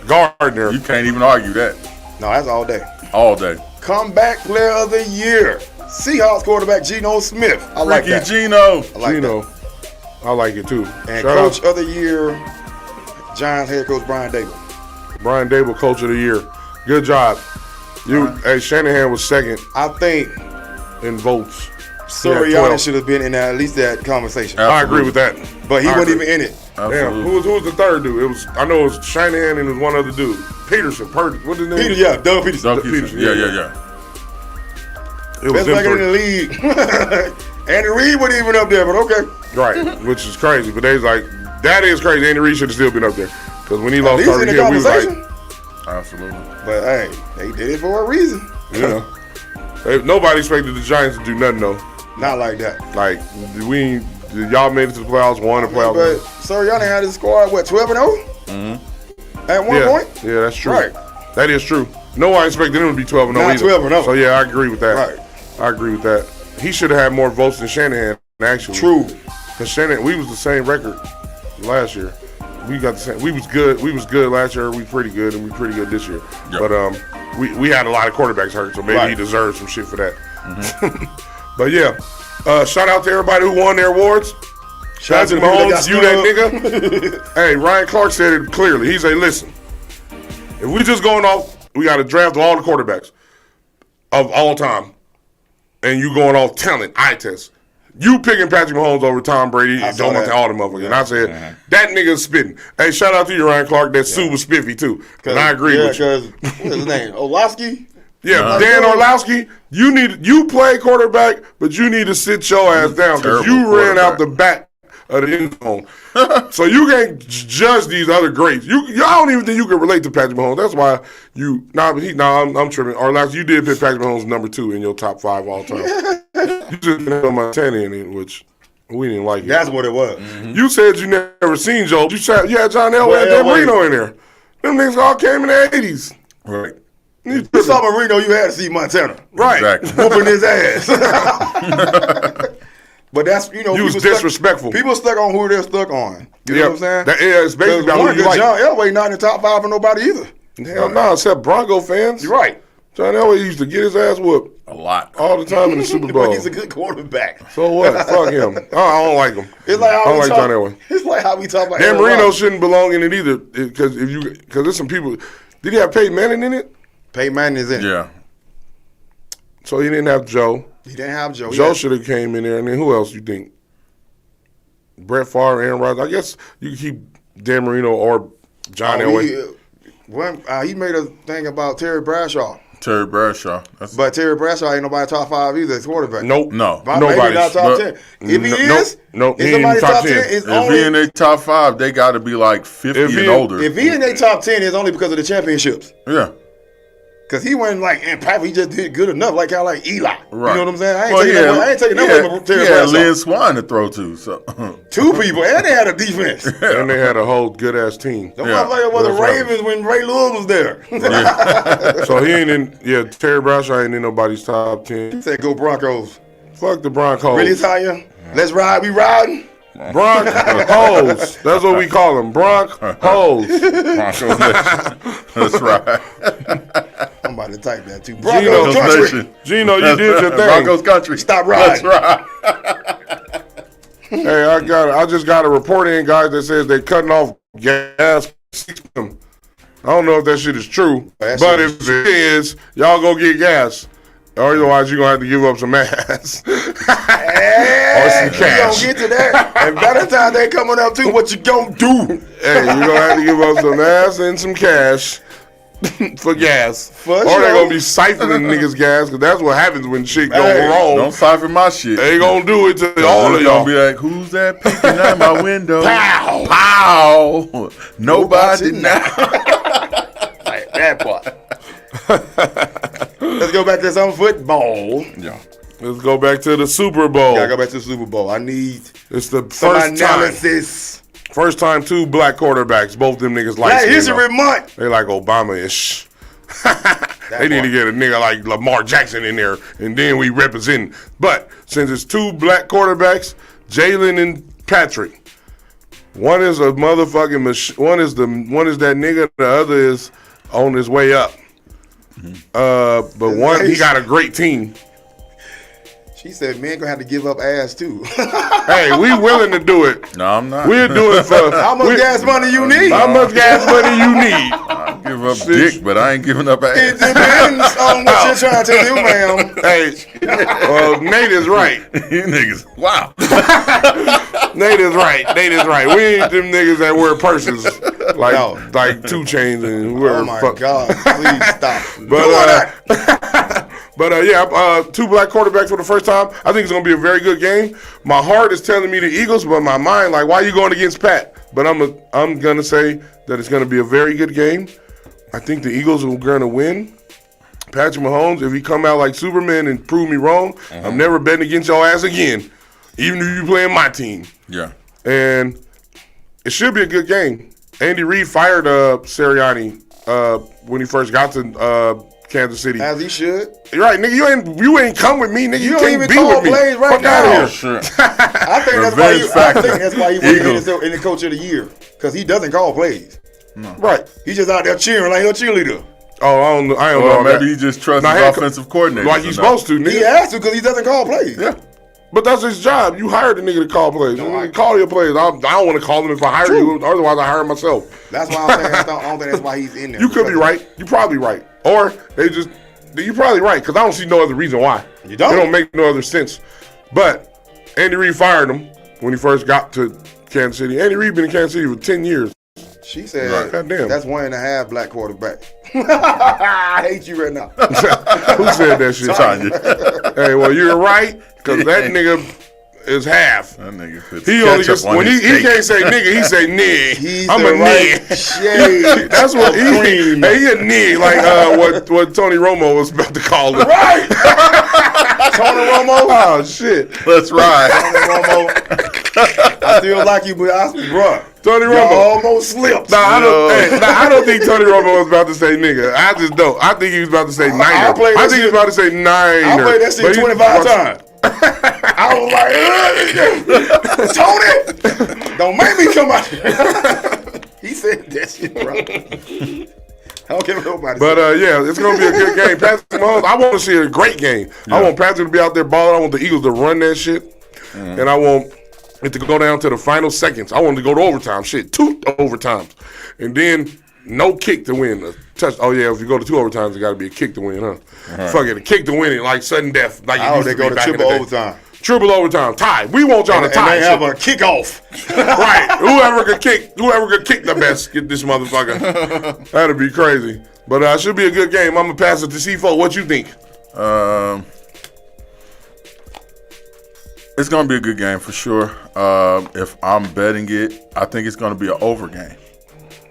Gardner. You can't even argue that. No, that's all day. All day. Comeback Player of the Year, Seahawks quarterback Geno Smith. I like that. Geno. I like it too. And Coach of the Year, Giants head coach Brian Dable. Brian Dable, Coach of the Year. Good job. Hey, Shanahan was second. I think in votes. Sirianni should have been in at least that conversation. Absolutely. I agree with that. But he wasn't even in it. Damn, who was the third dude? I know it was Shanahan and it was one other dude. Peterson. What's his name? Doug Peterson. Yeah. Best player in the league. Andy Reid wasn't even up there, but okay. Right, which is crazy. But they was like, that is crazy. Andy Reid should have still been up there. Because when he lost Tyreek Hill, we was like, absolutely. But hey, they did it for a reason. Yeah. Nobody expected the Giants to do nothing though. Not like that. Like y'all made it to the playoffs, won the playoffs. But Sirianni had his squad 12-0? Mm-hmm. At one point? Yeah, that's true. Right. That is true. No one expected him to be 12-0 Not either. 12-0. So yeah, I agree with that. Right. I agree with that. He should have had more votes than Shanahan, actually. True. Because Shanahan, we was the same record last year. We got the same. We was good. We was good last year. We pretty good, and we pretty good this year. Yep. But we had a lot of quarterbacks hurt, so maybe he deserves some shit for that. But yeah, shout out to everybody who won their awards. Patrick Mahomes, you that nigga. Hey, Ryan Clark said it clearly. He said, listen, if we just going off, we got to draft all the quarterbacks of all time, and you going off talent, eye test. You picking Patrick Mahomes over Tom Brady and all the motherfuckers. Yeah. And I said, that nigga's spitting. Hey, shout out to you, Ryan Clark. That's super spiffy, too. And I agree with you. What's his name? Orlovsky? Yeah, Dan Orlovsky, you play quarterback, but you need to sit your ass down because you ran out the back of the end zone. So you can't judge these other greats. I don't even think you can relate to Patrick Mahomes. That's why I'm tripping. Orlovsky, you did pick Patrick Mahomes number 2 in your top 5 all time. You just put Montana in it, which we didn't like it. That's what it was. You said you never seen Joe. You had John Elway and Dan Marino in there. Them niggas all came in the 80s. Right. You saw Marino, you had to see Montana. Right. Exactly. Whooping his ass. But that's, you was disrespectful. People stuck on who they're stuck on. You know what I'm saying? It's basically about who you like. John Elway not in the top 5 for nobody either. Hell no, except Bronco fans. You're right. John Elway used to get his ass whooped. A lot. All the time in the Super Bowl. But he's a good quarterback. So what? Fuck him. I don't like him. It's like how I don't like John Elway. It's like how we talk about Dan Marino shouldn't belong in it either because there's some people. Did he have Peyton Manning in it? Peyton Manning is in it. Yeah. So he didn't have Joe. He didn't have Joe. Joe should have came in there. And then who else you think? Brett Favre, Aaron Rodgers. I guess you could keep Dan Marino or John Elway. He made a thing about Terry Bradshaw. Terry Bradshaw. But Terry Bradshaw ain't nobody top 5 either as quarterback. Nope. No. Nobody. Not top 10. If he is, nope. if somebody top 10, if he in their top 5, they got to be like 50 and older. If he in their top 10, it's only because of the championships. Yeah. Because he wasn't and Pappy just did good enough, like Eli. Right. You know what I'm saying? I ain't taking that from Terry Bradshaw. Bradshaw. Lynn Swan to throw to. So. 2 people, and they had a defense. And they had a whole good-ass team. The motherfucker was the Ravens when Ray Lewis was there. So he ain't in, Terry Bradshaw ain't in nobody's top 10. He said, go Broncos. Fuck the Broncos. Really, Tanya? Let's ride. We riding? Broncos. That's what we call them. Broncos. That's right. I'm about to type that too. Broncos country. Gino, you did your thing. Broncos country. Stop riding. That's right. Hey, I just got a report in, guys, that says they're cutting off gas. I don't know if that shit is true, but if it is, y'all go get gas. Otherwise, you're going to have to give up some ass. Or some cash. We don't get to that. And by the time they coming up too, what you gonna do? Hey, you're going to have to give up some ass and some cash for gas. For or they're going to be siphoning niggas' gas, because that's what happens when shit go wrong. Don't siphon my shit. They going to do it to all of y'all. Be like, who's that peeking out my window? Pow! Pow! Nobody now. Like that part. Let's go back to some football. Yeah. Let's go back to the Super Bowl. Gotta go back to the Super Bowl. I need it's the some first analysis. First time 2 black quarterbacks. Both them niggas like Black History Month. They like Obama-ish. They need to get a nigga like Lamar Jackson in there, and then we represent. But since it's 2 black quarterbacks, Jalen and Patrick, one is a motherfucking machine. One is that nigga. The other is on his way up. But one, he got a great team. She said, "Men gonna have to give up ass too." Hey, we willing to do it. No, I'm not. We'll do it for how much gas money you need. How much gas money you need? I'll give up dick, but I ain't giving up ass. It depends on what you're trying to do, ma'am. Hey, Nate is right. You niggas, wow. Nate is right. We ain't them niggas that wear purses like 2 Chainz and whoever. Oh my God! Please stop. But 2 black quarterbacks for the first time. I think it's gonna be a very good game. My heart is telling me the Eagles, but my mind like, why are you going against Pat? But I'm gonna say that it's gonna be a very good game. I think the Eagles are gonna win. Patrick Mahomes, if he come out like Superman and prove me wrong, I'm never betting against your ass again, even if you playing my team. Yeah. And it should be a good game. Andy Reid fired Sirianni when he first got to Kansas City. As he should. You're right, nigga. You ain't come with me, nigga. You don't can't even be call with me. plays right Fuck now. out of here. Sure. I think that's why he was in the coach of the year, because he doesn't call plays. No. Right. He's just out there cheering like a cheerleader. Oh, I don't know. Or maybe he just trusts his offensive coordinator. Like he's supposed to, nigga. He has to because he doesn't call plays. Yeah. But that's his job. You hired the nigga to call plays. Call your plays. I don't want to call him if I hire you. Otherwise, I hire myself. That's why I'm saying I don't think that's why he's in there. You could be right. You're probably right. Or you're probably right because I don't see no other reason why. You don't? It don't make no other sense. But Andy Reid fired him when he first got to Kansas City. Andy Reid been in Kansas City for 10 years. She said, that's 1.5 black quarterback. I hate you right now. Who said that shit? Hey, well, you're right, because that nigga is half. That nigga fits he only just, when he can't say nigga, he say nig. I'm a nig. Shade. That's what he a nig, like what Tony Romo was about to call it. Right. Tony Romo? Oh, shit. Let's ride. Tony Romo. I still like you, but bro. Tony Romo almost slipped. I don't think Tony Romo was about to say nigga. I just don't. I think he was about to say niner. I think he was about to say niner. I played that shit 25 times. I was like, Tony, don't make me come out here. He said that shit, bro. I don't care what nobody But, it's going to be a good game. Patrick Mahomes, I want to see a great game. Yeah. I want Patrick to be out there balling. I want the Eagles to run that shit. And I want it to go down to the final seconds. I want to go to overtime. Shit, 2 overtimes. And then no kick to win. Oh, yeah, if you go to 2 overtimes, it got to be a kick to win, huh? Fuck it, a kick to win it, like sudden death. Like they go to triple overtime. Triple overtime, tie. We want y'all to tie. And they have a kickoff. Right. Whoever could kick the best, get this motherfucker. That'd be crazy. But it should be a good game. I'm going to pass it to C4. What you think? It's going to be a good game for sure. If I'm betting it, I think it's going to be an over game.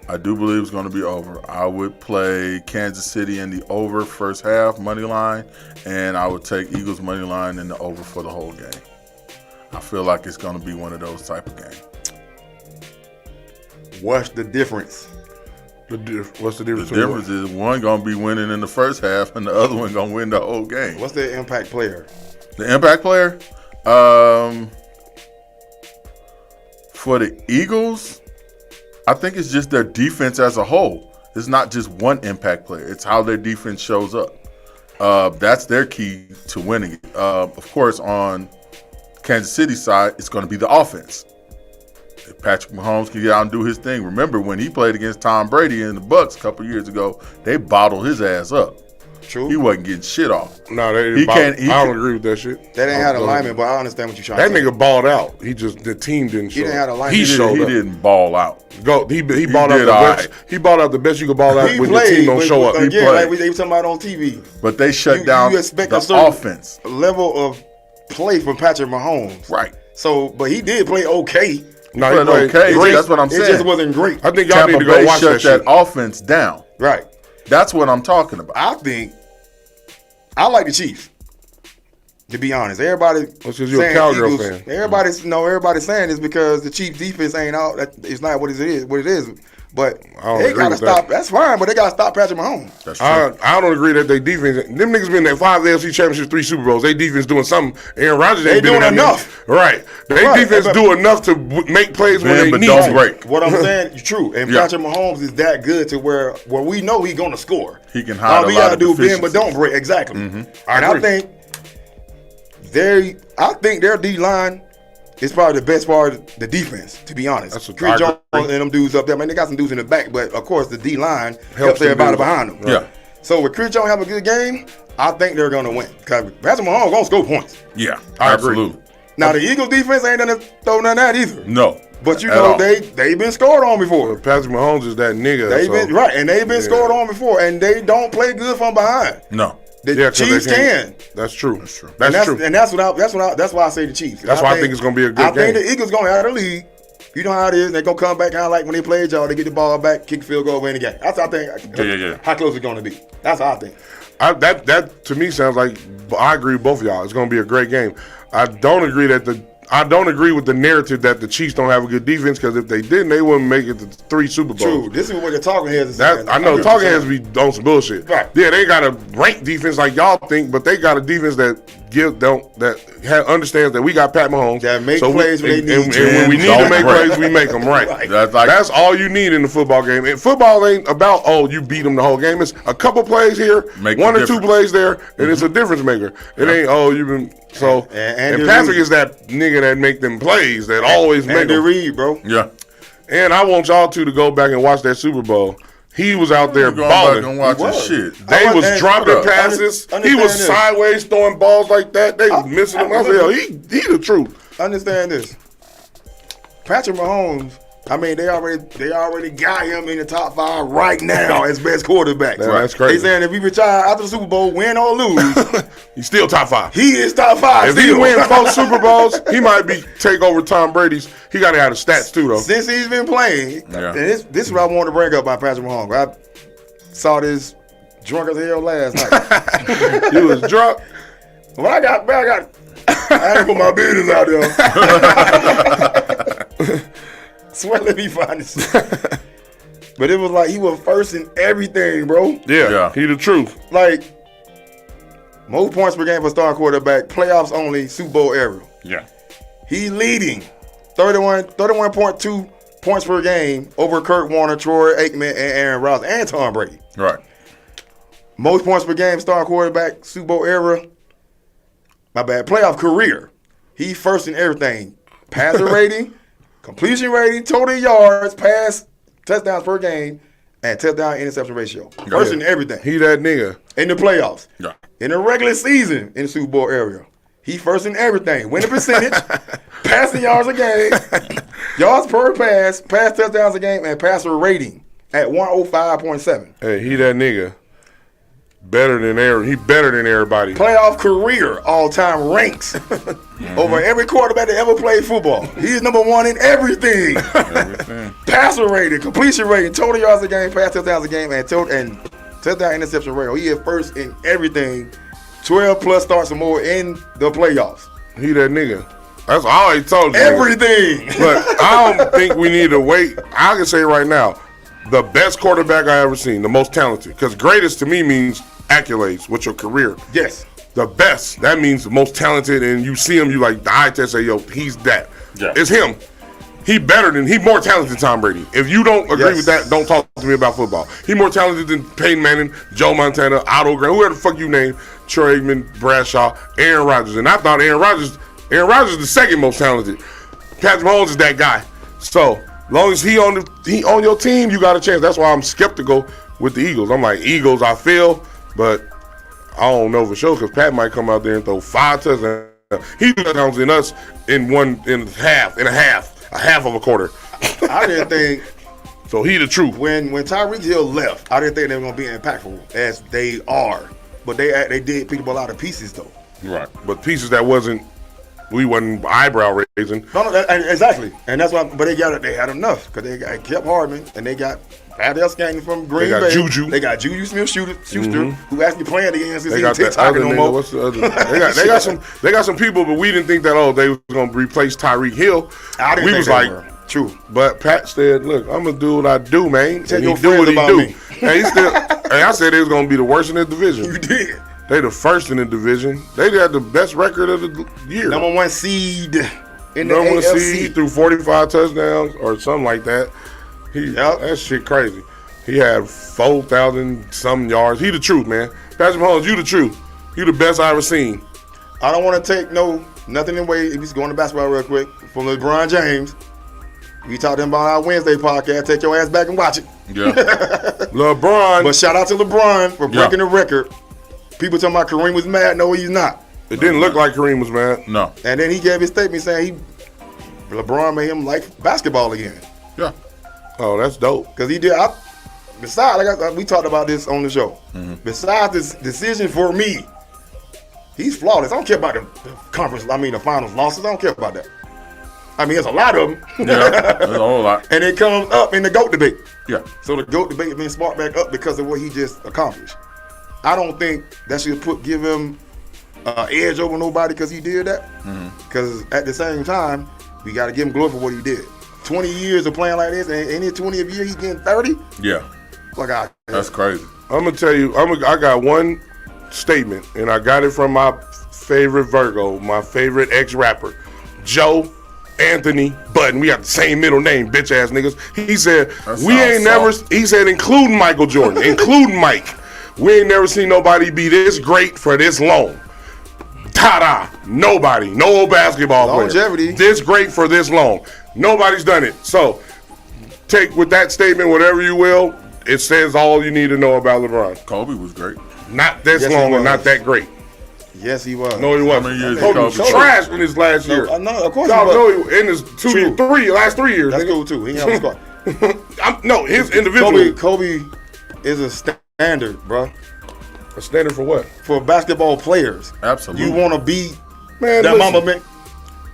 I do believe it's going to be over. I would play Kansas City in the over first half money line, and I would take Eagles money line in the over for the whole game. I feel like it's going to be one of those type of games. What's the difference? What's the difference? The difference is one going to be winning in the first half, and the other one going to win the whole game. What's the impact player? The impact player? For the Eagles, I think it's just their defense as a whole. It's not just one impact player. It's how their defense shows up. That's their key to winning it. Of course, on Kansas City side, it's going to be the offense. If Patrick Mahomes can get out and do his thing. Remember when he played against Tom Brady in the Bucs a couple years ago, they bottled his ass up. True. He wasn't getting shit off. No, I don't agree with that shit. That ain't had alignment, but I understand what you're trying to say. That nigga balled out. The team didn't show. He didn't have alignment. He didn't ball out. He balled out the best. He balled out the best you could ball out when the team don't show up. Again, like they were talking about on TV. But they shut down you expect the a certain offense. Level of play from Patrick Mahomes. Right. So, but he did play okay. No, he played okay. That's what I'm saying. It just wasn't great. I think y'all need to go watch that shit. Shut that offense down. Right. That's what I'm talking about. I like the Chiefs. To be honest, everybody because you're a Cowgirl fan. Everybody's saying it's because the Chiefs defense ain't out. It's not what it is. But they gotta stop. That's fine, but they gotta stop Patrick Mahomes. That's true. I don't agree that they defense. Them niggas been in 5 AFC championships, 3 Super Bowls. They defense doing something. Aaron Rodgers ain't doing enough. Right. They defense do enough to make plays when they need to. Break. What I'm saying is true. And Patrick Mahomes is that good to where we know he's gonna score. He can hide all we gotta do bend but don't break. Exactly. Mm-hmm. I think their D line is probably the best part of the defense, to be honest. Chris Jones and them dudes up there, man, they got some dudes in the back, but of course the D line helps everybody behind them. Right? Yeah. So with Chris Jones having a good game, I think they're gonna win. Because Patrick Mahomes gonna score points. Yeah, absolutely. Now the Eagles defense ain't gonna throw none of that either. No. But you know they've been scored on before. Well, Patrick Mahomes is that nigga. They've been scored on before, and they don't play good from behind. No. The Chiefs can. That's true. That's why I say the Chiefs. That's why I think it's gonna be a good game. I think the Eagles gonna have the lead. You know how it is. They're gonna come back kind of like when they played y'all. They get the ball back, kick field goal, win the game. That's how I think. Yeah. How close it's gonna be. That's how I think. That to me sounds like I agree with both of y'all. It's gonna be a great game. I don't agree with the narrative that the Chiefs don't have a good defense, because if they didn't, they wouldn't make it to 3 Super Bowls. True. This is what the talking heads is saying. I know talking heads be on some bullshit. Right. Yeah, they got a ranked defense like y'all think, but they got a defense that understands that we got Pat Mahomes. That make plays when they need and when we need to make plays, we make them right. That's all you need in the football game. And football ain't about you beat them the whole game. It's a couple plays here, one or two plays there, and it's a difference maker. It ain't you've been so. And Patrick is that nigga that make them plays that always make them. Reed, bro. Yeah. And I want y'all two to go back and watch that Super Bowl. He was out there balling. And watch his shit. They was dropping passes. He was sideways throwing balls like that. They was missing him. I said, yo, he the truth. Understand this. Patrick Mahomes, I mean, they already got him in the top 5 right now as best quarterback. That's crazy. They saying if he retire after the Super Bowl, win or lose, he's still top 5. He is top 5. If he win 4 Super Bowls, he might take over Tom Brady's. He got to have the stats too, though. Since he's been playing, and this is what I wanted to bring up about Patrick Mahomes. I saw this drunk as hell last night. You was drunk? Well, I ain't put my business out there. Swear, let me find this. But it was like he was first in everything, bro. Yeah. He the truth. Like, most points per game for starting quarterback, playoffs only, Super Bowl era. Yeah. He leading 31.2 points per game over Kurt Warner, Troy Aikman, and Aaron Rodgers, and Tom Brady. Right. Most points per game starting quarterback, Super Bowl era. Playoff career. He first in everything. Passer rating, completion rating, total yards, touchdowns per game, and touchdown interception ratio. First in everything. He that nigga. In the playoffs. Yeah. In the regular season in the Super Bowl area. He first in everything. Winning percentage, passing yards a game, yards per pass touchdowns a game, and passer rating at 105.7. Hey, he that nigga. He better than everybody. Playoff career all-time ranks over every quarterback that ever played football. He's number 1 in everything. Passer rating, completion rating, total yards a game, pass touchdowns a game, and touchdown interception ratio. He is first in everything. 12 plus starts or more in the playoffs. He that nigga. That's all I always told you. Everything. But I don't think we need to wait. I can say right now, the best quarterback I ever seen, the most talented. Because greatest to me means accolades with your career. Yes. The best. That means the most talented, and you see him, you like the eye test say, yo, he's that. Yeah. It's him. He more talented than Tom Brady. If you don't agree with that, don't talk to me about football. He more talented than Peyton Manning, Joe Montana, Otto Graham, whoever the fuck you name, Troy Aikman, Bradshaw, Aaron Rodgers. And I thought Aaron Rodgers is the second most talented. Patrick Mahomes is that guy. So long as he on your team, you got a chance. That's why I'm skeptical with the Eagles. I'm like, Eagles, I feel, but I don't know for sure because Pat might come out there and throw 5 touchdowns. He threw touchdowns in us in a half of a quarter. I didn't think. So he the truth. When Tyreek Hill left, I didn't think they were going to be impactful as they are. But they did pick the ball out of pieces though. Right. But pieces that wasn't eyebrow raising. No, exactly. And that's why. But they had enough because they kept Hardman and they got Adele Scanning from Green Bay. Juju. They got Juju Smith-Schuster, who actually playing against they got TikTok no more. What's the other? they got some people, but we didn't think that they was gonna replace Tyreek Hill. We was like, true. But Pat said, "Look, I'm gonna do what I do, man." Tell and your he do what he about do. Me. And he still. And I said they was gonna be the worst in the division. You did. They the first in the division. They had the best record of the year. Number 1 seed in the Number 1 AFC. seed through 45 touchdowns or something like that. That shit crazy. He had 4,000 some yards. He the truth, man. Patrick Mahomes, you the truth. You the best I ever seen. I don't want to take nothing away. If he's going to basketball real quick from LeBron James. We talked to him about our Wednesday podcast. Take your ass back and watch it. Yeah. LeBron. But shout out to LeBron for breaking the record. People talking about Kareem was mad. No, he's not. It didn't look like Kareem was mad. No. And then he gave his statement saying LeBron made him like basketball again. Yeah. Oh, that's dope. Because he did. Besides, we talked about this on the show. Mm-hmm. Besides this decision for me, he's flawless. I don't care about the the finals losses. I don't care about that. I mean, there's a lot of them. Yeah, there's a whole lot. And it comes up in the GOAT debate. Yeah. So the GOAT debate has been sparked back up because of what he just accomplished. I don't think that should give him an edge over nobody because he did that. Because at the same time, we got to give him glory for what he did. 20 years of playing like this, and in his 20th year, he's getting 30? Yeah. That's crazy. I'm going to tell you, I got one statement, and I got it from my favorite Virgo, my favorite ex-rapper, Joe Anthony Button. We got the same middle name, bitch ass niggas. He said, he said, including Michael Jordan, including Mike, we ain't never seen nobody be this great for this long. Ta-da. Nobody. No basketball Longevity. player. This great for this long. Nobody's done it. So, take with that statement whatever you will. It says all you need to know about LeBron. Kobe was great. Not this long and not that great. Yes, he was. No, he wasn't. How many years Kobe did was Kobe trash in his last year. I know, of course Y'all he know was. he in his last 3 years. That's nigga. cool, too. He ain't have a squad. No, his individual. Kobe is a standard, bro. A standard for what? For basketball players. Absolutely. You want to be Man, that listen. mama man.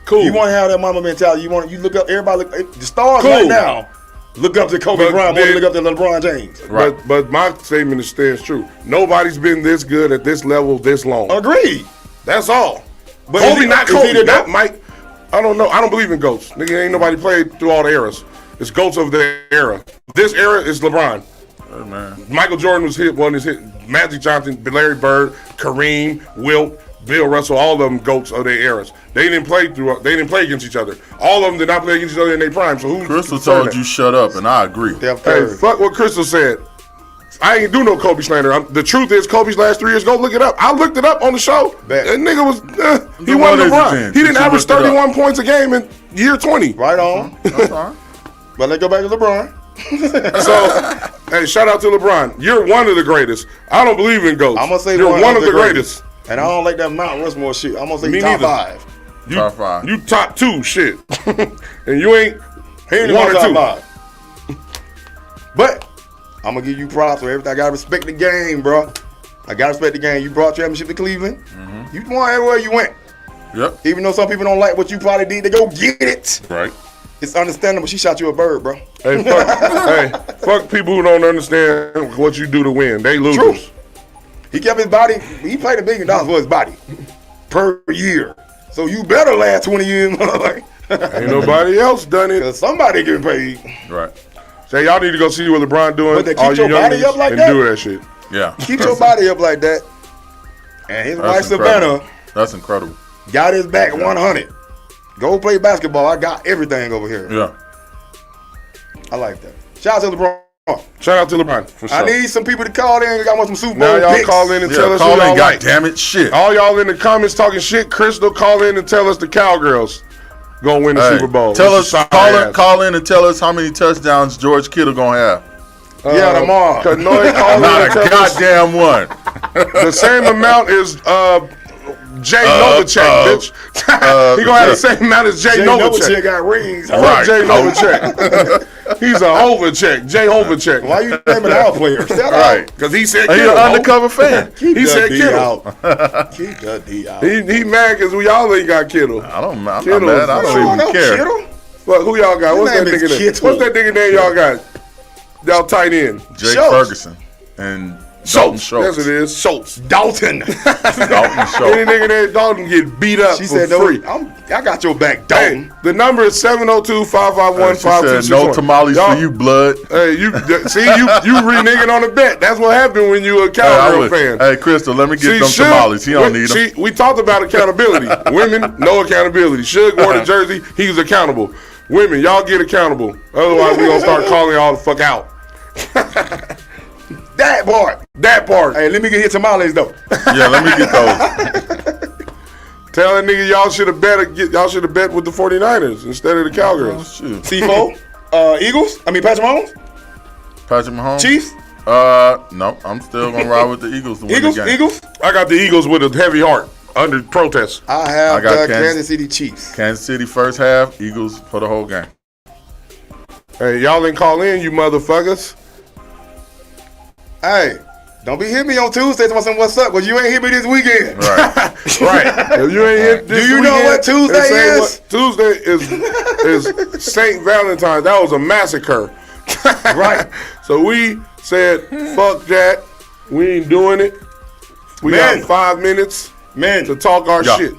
Cool. You want to have that mama mentality. You look up, everybody look, the stars Cool. right now look up to Kobe But Bryant, then- look up to LeBron James. Right. But my statement stands true. Nobody's been this good at this level this long. Agreed. That's all. But Kobe, is not he Kobe, the not GOAT? Mike. I don't know. I don't believe in GOATs. Nigga, ain't nobody played through all the eras. It's GOATs of the era. This era is LeBron. Hey, man. Michael Jordan was one is hit. Magic Johnson, Larry Bird, Kareem, Wilt, Bill Russell, all of them GOATs of their eras. They didn't play against each other. All of them did not play against each other in their prime. So who? Crystal told you shut up, and I agree. Steph Hey, Curry. fuck what Crystal said. I ain't do no Kobe slander. The truth is, Kobe's last 3 years, go look it up. I looked it up on the show. Bet. That nigga was, he Then wasn't what is it LeBron. then? He didn't Since you average looked it up. 31 points a game in year 20. Right on. That's fine. But let's go back to LeBron. So, hey, shout out to LeBron. You're one of the greatest. I don't believe in GOATs. I'm going to say you're one of the greatest. And I don't like that Mount Rushmore shit. I'm going to say Me top neither. 5. Top 5. You top 2, shit. And you ain't He ain't one in or my two. top 5. But I'm going to give you props for everything. I got to respect the game, bro. I got to respect the game. You brought championship to Cleveland. Mm-hmm. You won everywhere you went. Yep. Even though some people don't like what you probably did, they go get it. Right. It's understandable. She shot you a bird, bro. Hey, fuck people who don't understand what you do to win. They losers. True. He kept his body. He paid $1 billion for his body per year. So you better last 20 years, motherfucker. Ain't nobody else done it. Because somebody getting paid. Right. Say y'all need to go see what LeBron doing. But they keep all you your body youngins, up like and that? do that shit. Yeah. Keep your body up like that. And his wife, Savannah, That's incredible. got his back 100. Go play basketball. I got everything over here. Yeah. I like that. Shout out to LeBron. Shout out to LeBron for sure. I need some people to call in. I want some Super now Bowl y'all picks. call in and tell Yeah, us call who y'all in, like. goddammit, shit. All y'all in the comments talking shit. Crystal, call in and tell us the Cowgirls gonna win the Hey, Super Bowl. Tell This us, is sorry call in and tell us how many touchdowns George Kittle gonna have. Yeah, tomorrow. Kanoy, call in Not a and tell us goddamn one. the same amount as Jay Novacek, bitch. He gonna have the same amount as Jay Jay Novacek. Novacek got rings. Fuck Jay Novacek. He's a Hovacek. Jay Hovacek. Why you naming our players? Right, because he said He Kittle. an undercover fan. He said D Kittle. out. Keep the D out. He mad because we all ain't got Kittle. I'm not Kittle mad. is- I You don't don't even care. Kittle? Fuck, who y'all got? His What's that name is nigga name? Kittle. What's that nigga name y'all got? Y'all tight end. Jake Schultz. Ferguson and Dalton Schultz. That's it is. Schultz. Dalton. Dalton Any Schultz. nigga named Dalton get beat up She for said, free. no, I got your back, Hey, Dalton. the number is 702-551-5261. She said no tamales Y'all- for you, blood. Hey, you reneging on the bet. That's what happened when you a Cowgirl fan. Hey, Crystal, let me get them Suge- tamales. He don't need them. We talked about accountability. Women, no accountability. Suge wore the jersey. He was accountable. Women, y'all get accountable. Otherwise, we gonna start calling y'all the fuck out. That part. That part. Hey, let me get his tamales, though. Yeah, let me get those. Tell that nigga y'all should have bet with the 49ers instead of the Oh, Cowgirls. shoot. C4, Eagles. I mean, Patrick Mahomes. Patrick Mahomes? Chiefs. No, I'm still going to ride with the Eagles to win Eagles. the game. Eagles. I got the Eagles with a heavy heart under protest. I have I got the Kansas- Kansas City Chiefs. Kansas City first half, Eagles for the whole game. Hey, y'all didn't call in, you motherfuckers. Hey, don't be hitting me on Tuesday talking about what's up, because you ain't hit me this weekend. Right. Right. If you ain't hit this Do you know weekend, what Tuesday this ain't is? what- Tuesday is St. Valentine's. That was a massacre. Right. So we said, fuck that. We ain't doing it. We Man. got 5 minutes Man, to talk our Yeah. shit.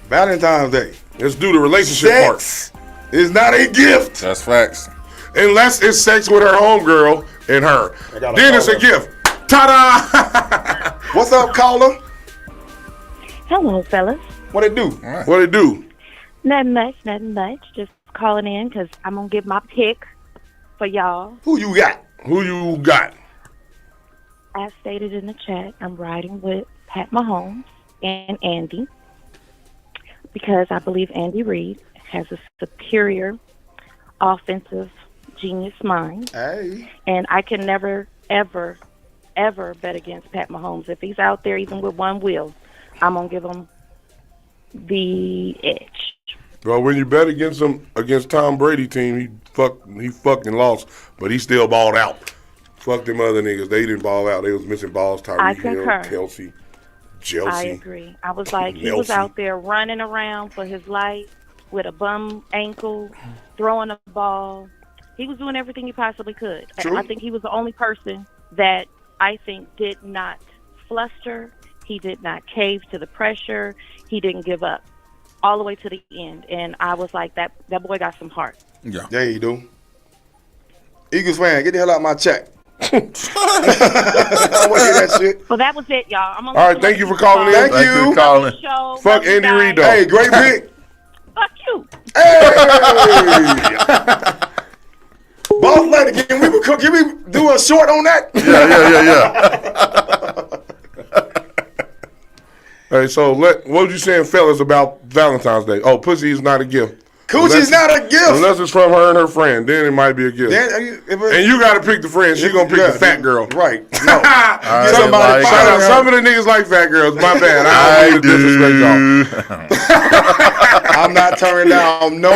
Valentine's Day. Let's do the relationship Sex is not a gift. That's facts. part. Unless it's sex with her homegirl and her. got a Then it's a caller. gift. Ta-da! What's up, caller? Hello, fellas. What it do? Right. What it do? Nothing much. Just calling in because I'm going to give my pick for y'all. Who you got? As stated in the chat, I'm riding with Pat Mahomes and Andy because I believe Andy Reid has a superior offensive genius mind. Hey. And I can never, ever bet against Pat Mahomes. If he's out there even with one wheel, I'm going to give him the edge. Well, when you bet against him, against Tom Brady team, he fucking lost, but he still balled out. Fuck them other niggas. They didn't ball out. They was missing balls. Tyreek Hill, Kelsey, Chelsea. I agree. I was like, he was out there running around for his life with a bum ankle, throwing a ball. He was doing everything he possibly could. True. I think he was the only person that I think did not fluster. He did not cave to the pressure. He didn't give up all the way to the end. And I was like, that boy got some heart. Yeah. Yeah, you do. Eagles fan, get the hell out of my chat. I want to hear that shit. Well, that was it, y'all. All right, thank you for calling in. Thank you for calling. Fuck Andy Reid, though. Hey, great pick. Fuck you. Hey! Boss lady, can we do a short on that? Yeah. Hey, so what was you saying, fellas, about Valentine's Day? Oh, pussy is not a gift. Coochie's not a gift. Unless it's from her and her friend, then it might be a gift. And you got to pick the friend. She going to pick the fat girl. Right. No. Some of the niggas like fat girls. My bad. I do. Disrespect y'all. I'm not turning down no.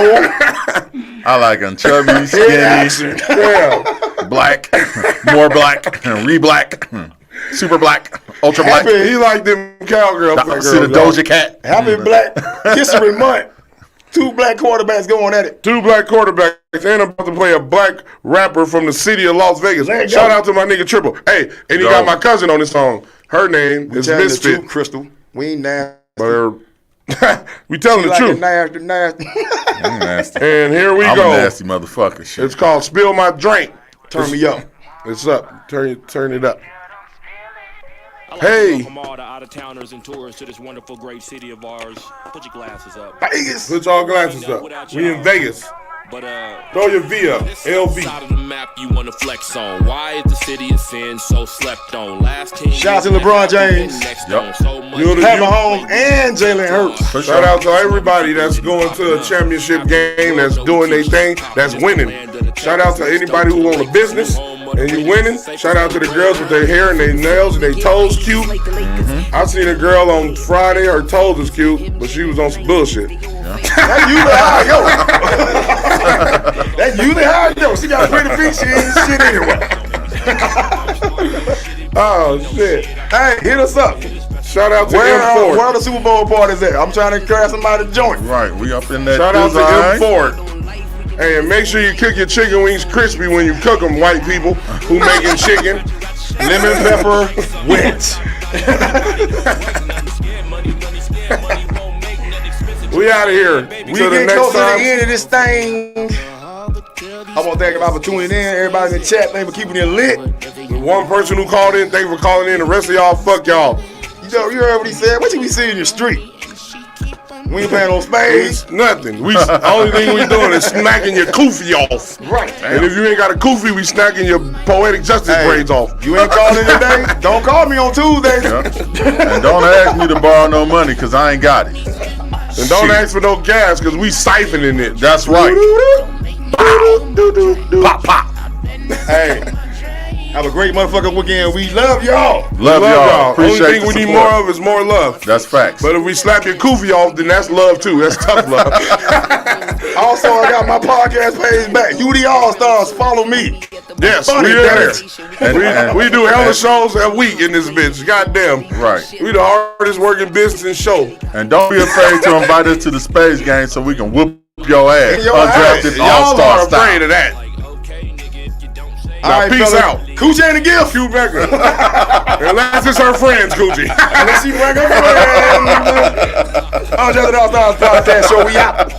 I like them chubby, skinny, black, more black, re-black, super black, ultra black. He like them cowgirls. See the Doja Cat. Happy Black History Month. 2 black quarterbacks going at it. 2 black quarterbacks, and I'm about to play a black rapper from the city of Las Vegas. Shout out to my nigga Triple. Hey, and he got my cousin on this song. Her name is Misfit. Crystal. We ain't nasty. But we telling the truth. Nasty. I'm nasty. And here we I'm go. A nasty motherfucker. Shit. It's called Spill My Drink. Turn me up. It's up. Turn it up. Like hey. Welcome all the out-of-towners and tourists to this wonderful, great city of ours. Put your glasses up. Vegas. Put y'all glasses up. We in Vegas. But throw your V up. LV. Side of the map you wanna flex on. Why is the city of sin so slept on? Last 10 shout out to LeBron James. Yep. Pat Mahomes and Jalen Hurts. Shout out to everybody that's going to a championship game, that's doing their thing, that's winning. Shout out to anybody who own a business and you winning. Shout out to the girls with their hair and their nails and their toes cute. I seen a girl on Friday, her toes was cute, but she was on some bullshit. That's usually how I go. She got a pretty feet, she ain't shit anyway. Oh shit. Hey, hit us up. Shout out to M Ford. Where the Super Bowl party's at? I'm trying to encourage somebody to join. Right, we up in that. Shout out to M Ford. Hey, and make sure you cook your chicken wings crispy when you cook them, white people who making chicken. Lemon pepper wet. We out of here. We get close to the end of this thing. I want to thank everybody for tuning in. Everybody in the chat, thank you for keeping it lit. The one person who called in, thank you for calling in. The rest of y'all, fuck y'all. You heard what he said. What you be seeing in the street? We ain't playing on spades. Nothing. Only thing we doing is smacking your koofy off. Right. And if you ain't got a koofy, we snacking your poetic justice braids off. You ain't calling today? Don't call me on Tuesday. Yeah. And don't ask me to borrow no money, because I ain't got it. And don't ask for no gas, because we siphoning it. That's right. Pop, pop. Hey. Have a great motherfucking weekend. We love y'all. Love y'all. Appreciate Only thing we need more of is more love. That's facts. But if we slap your koofy off, then that's love too. That's tough love. Also, I got my podcast page back. UD Allstars. Follow me. Yes, Funny, we there. We do hella shows a week in this bitch. Goddamn. Right. We the hardest working business in show. And don't be afraid to invite us to the space game so we can whoop your ass. Undrafted Allstarz. Y'all are afraid of that. Now, all right, peace fella. out. Coochie ain't a gift. Q Becker. Unless it's her friends, Coochie. Unless she bring her friends. Undrafted Allstars podcast show. We out.